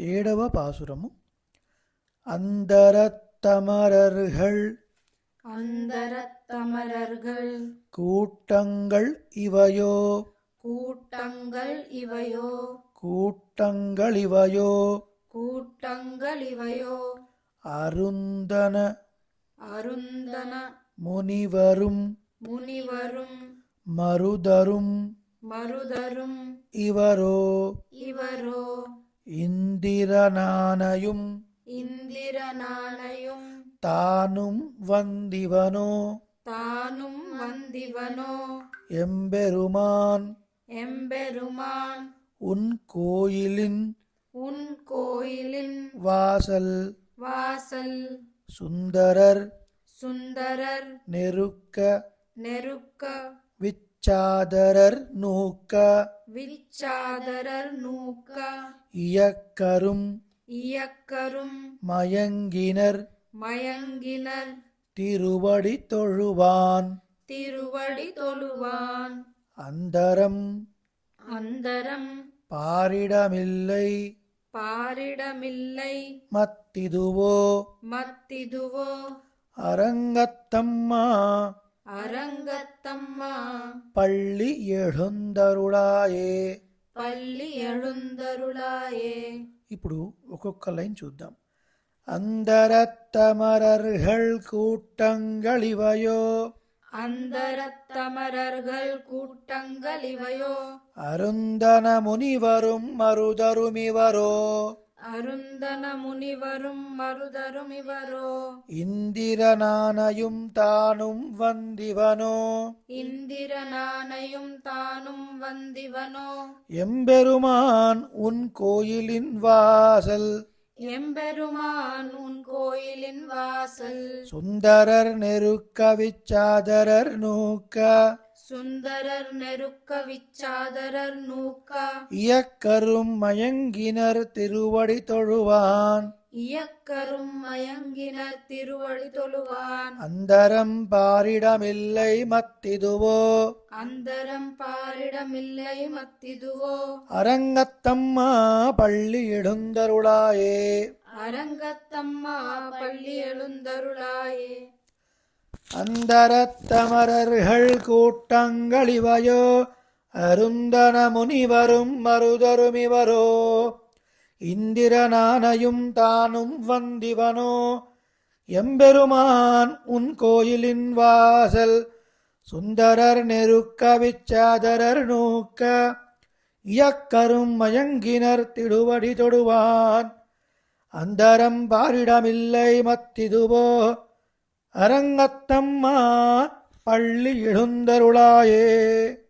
ஏடவ பாசுரமு அந்தரத்தமரர்கள் அந்தரத்தமரர்கள் கூட்டங்கள் இவையோ கூட்டங்கள் இவையோ கூட்டங்கள் இவையோ கூட்டங்கள் இவையோ அருந்தன அருந்தன முனிவரும் முனிவரும் மருதரும் மருதரும் இவரோ இவரோ இந்திரனானையும் இந்திரனானையும் தானும் வந்திவனோ தானும் வந்திவனோ எம்பெருமான் எம்பெருமான் உன் கோயிலின் உன் கோயிலின் வாசல் வாசல் சுந்தரர் சுந்தரர் நெருக்க நெருக்க விச்சாதரர் நூக்க விச்சாதரர் நூக்க இயக்கரும் இயக்கரும் மயங்கினர் மயங்கினர் திருவடி தொழுவான் திருவடி தொழுவான் அந்தரம் அந்தரம் பாரிடமில்லை பாரிடமில்லை மத்திதுவோ மத்திதுவோ அரங்கத்தம்மா அரங்கத்தம்மா பள்ளி எழுந்தருளாయే పల్లి எழுந்தருளாயே. ఇప్పుడు ఒక్కొక్క లైన్ చూద్దాం. அந்தரத்தமரர்கள் கூட்டங்களிவையோ அந்தரத்தமரர்கள் கூட்டங்களிவையோ அருந்தன முனிவரும் மருதருமிவரோ அருந்தன முனிவரும் மருதரும் இவரோ இந்திரனானையும் தானும் வந்திவனோ இந்திரனானையும் தானும் வந்திவனோ எம்பெருமான் உன் கோயிலின் வாசல் எம்பெருமான் உன் கோயிலின் வாசல் சுந்தரர் நெருக்க விச்சாதரர் நூக்க சுந்தரர் நெருக்க விச்சாதரர் நூக்க இயக்கரும் மயங்கினர் திருவடி தொழுவான் இயக்கரும் மயங்கினர் திருவடி தொழுவான் அந்தரம் பாரிடமில்லை மத்திதுவோ அந்தரம் பாரிடமில்லை மத்திதுவோ அரங்கத்தம்மா பள்ளி எழுந்தருளாயே அரங்கத்தம்மா பள்ளி எழுந்தருளாயே. அந்தரத்தமரர்கள் கூட்டங்களிவையோ அருந்தன முனிவரும் மருதருமிவரோ இந்திரனானையும் தானும் வந்திவனோ எம்பெருமான் உன் கோயிலின் வாசல் சுந்தரர் நெருக்க விச்சாதரர் நூக்க இயக்கரும் மயங்கினர் திருவடி தொடுவான் அந்தரம் பாரிடமில்லை மத்திதுவோ அரங்கத்தம்மா பள்ளி எழுந்தருளாயே.